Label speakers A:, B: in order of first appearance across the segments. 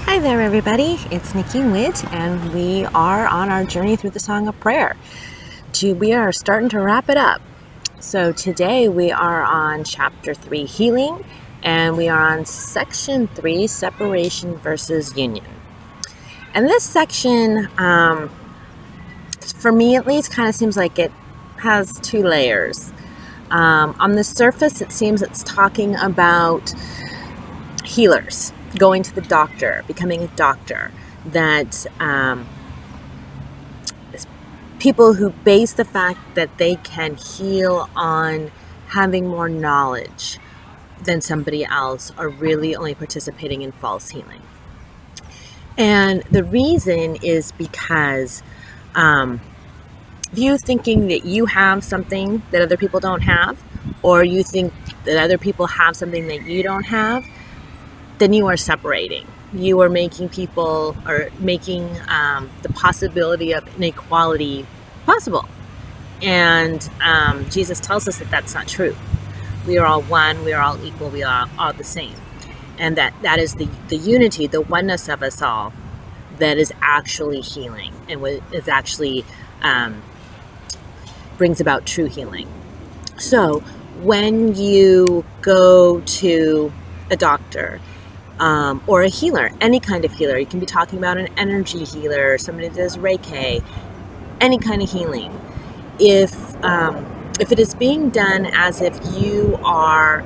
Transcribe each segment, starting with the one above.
A: Hi there, everybody. It's Nikki Witt, and we are on our journey through the Song of Prayer. We are starting to wrap it up. So today we are on Chapter 3, Healing, and we are on Section 3, Separation versus Union. And this section, for me at least, kind of seems like it has two layers. On the surface, it seems it's talking about healers going to the doctor, becoming a doctor, that people who base the fact that they can heal on having more knowledge than somebody else are really only participating in false healing. And the reason is because you thinking that you have something that other people don't have, or you think that other people have something that you don't have, then you are separating. You are making people, or making the possibility of inequality possible. And Jesus tells us that that's not true. We are all one, we are all equal, we are all the same. And that is the unity, the oneness of us all that is actually healing, and is actually brings about true healing. So when you go to a doctor, or a healer, any kind of healer. You can be talking about an energy healer, somebody that does Reiki, any kind of healing. If it is being done as if you are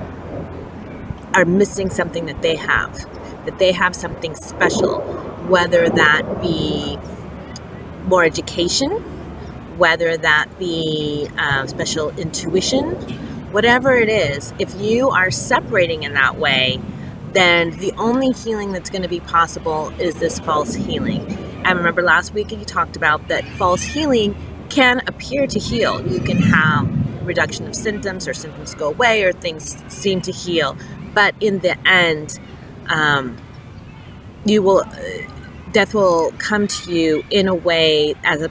A: missing something that they have something special, whether that be more education, whether that be special intuition, whatever it is, if you are separating in that way, then the only healing that's going to be possible is this false healing. And remember last week you talked about that false healing can appear to heal. You can have reduction of symptoms, or symptoms go away, or things seem to heal. But in the end, death will come to you in a way as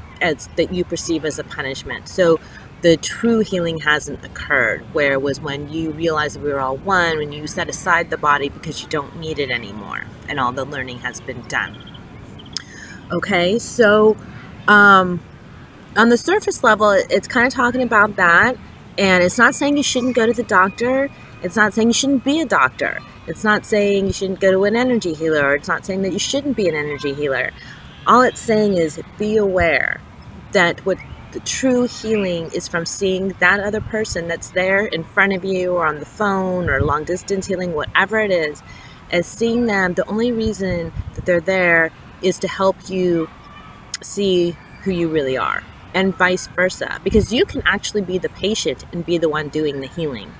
A: that you perceive as a punishment. So the true healing hasn't occurred, where it was when you realize that we were all one, when you set aside the body because you don't need it anymore, and all the learning has been done. Okay, so on the surface level, it's kind of talking about that, and it's not saying you shouldn't go to the doctor. It's not saying you shouldn't be a doctor. It's not saying you shouldn't go to an energy healer, or it's not saying that you shouldn't be an energy healer. All it's saying is be aware that what the true healing is from seeing that other person that's there in front of you, or on the phone, or long distance healing, whatever it is, as seeing them. The only reason that they're there is to help you see who you really are, and vice versa, because you can actually be the patient and be the one doing the healing.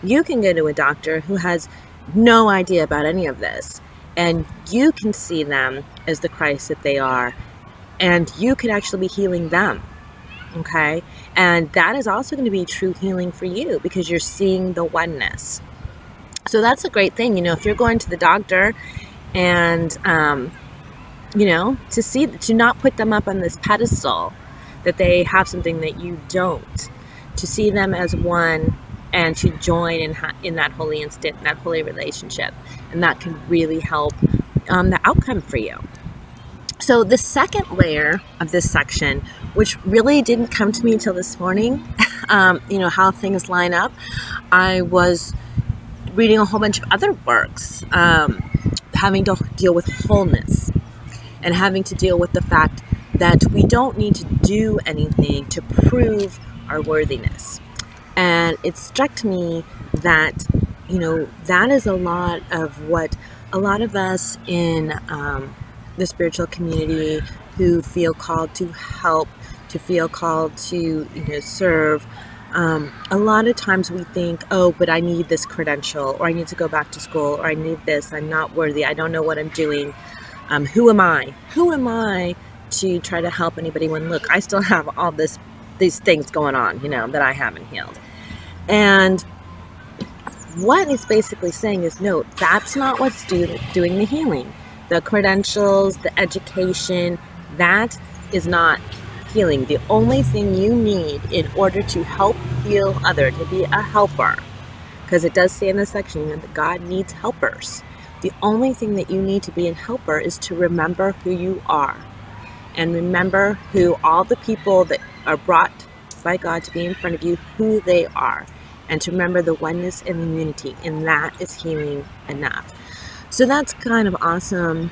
A: You can go to a doctor who has no idea about any of this, and you can see them as the Christ that they are, and you could actually be healing them. Okay, and that is also going to be true healing for you, because you're seeing the oneness. So that's a great thing, if you're going to the doctor, and to not put them up on this pedestal that they have something that you don't, to see them as one, and to join in that holy instant, in that holy relationship, and that can really help the outcome for you. So the second layer of this section, which really didn't come to me until this morning, how things line up. I was reading a whole bunch of other works, having to deal with wholeness, and having to deal with the fact that we don't need to do anything to prove our worthiness. And it struck me that, that is a lot of what a lot of us in the spiritual community who feel called to help, to feel called to serve. A lot of times we think, oh, but I need this credential, or I need to go back to school, or I need this, I'm not worthy, I don't know what I'm doing. Who am I? Who am I to try to help anybody when, look, I still have all these things going on, that I haven't healed. And what it's basically saying is, no, that's not what's doing the healing. The credentials, the education, that is not healing. The only thing you need in order to help heal others, to be a helper, because it does say in this section that God needs helpers. The only thing that you need to be a helper is to remember who you are, and remember who all the people that are brought by God to be in front of you, who they are, and to remember the oneness and the unity, and that is healing enough. So that's kind of awesome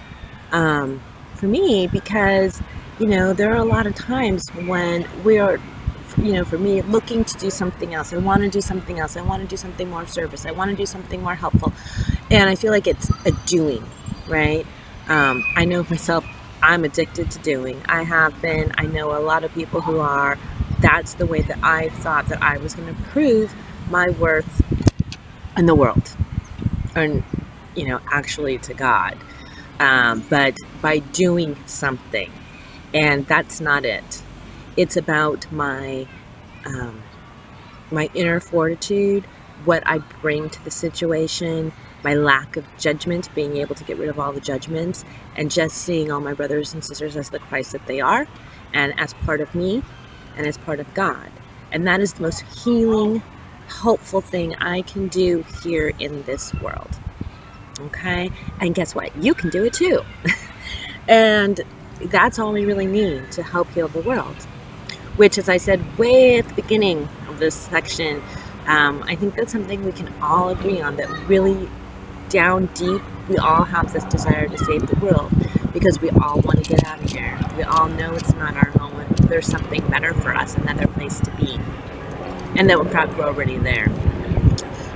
A: for me, because there are a lot of times when we are, for me, looking to do something else. I want to do something else. I want to do something more service. I want to do something more helpful. And I feel like it's a doing, right? I know myself, I'm addicted to doing. I have been. I know a lot of people who are. That's the way that I thought that I was going to prove my worth in the world, and actually to God. But by doing something, and that's not it. It's about my inner fortitude, what I bring to the situation, my lack of judgment, being able to get rid of all the judgments, and just seeing all my brothers and sisters as the Christ that they are, and as part of me, and as part of God. And that is the most healing, hopeful thing I can do here in this world. Okay? And guess what? You can do it too. And that's all we really need to help heal the world. Which, as I said way at the beginning of this section, I think that's something we can all agree on, that really down deep, we all have this desire to save the world, because we all want to get out of here. We all know it's not our home, and there's something better for us, another place to be. And that in fact we're already there.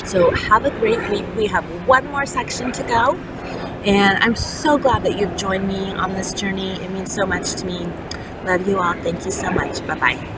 A: So have a great week. We have one more section to go. And I'm so glad that you've joined me on this journey. It means so much to me. Love you all. Thank you so much. Bye-bye.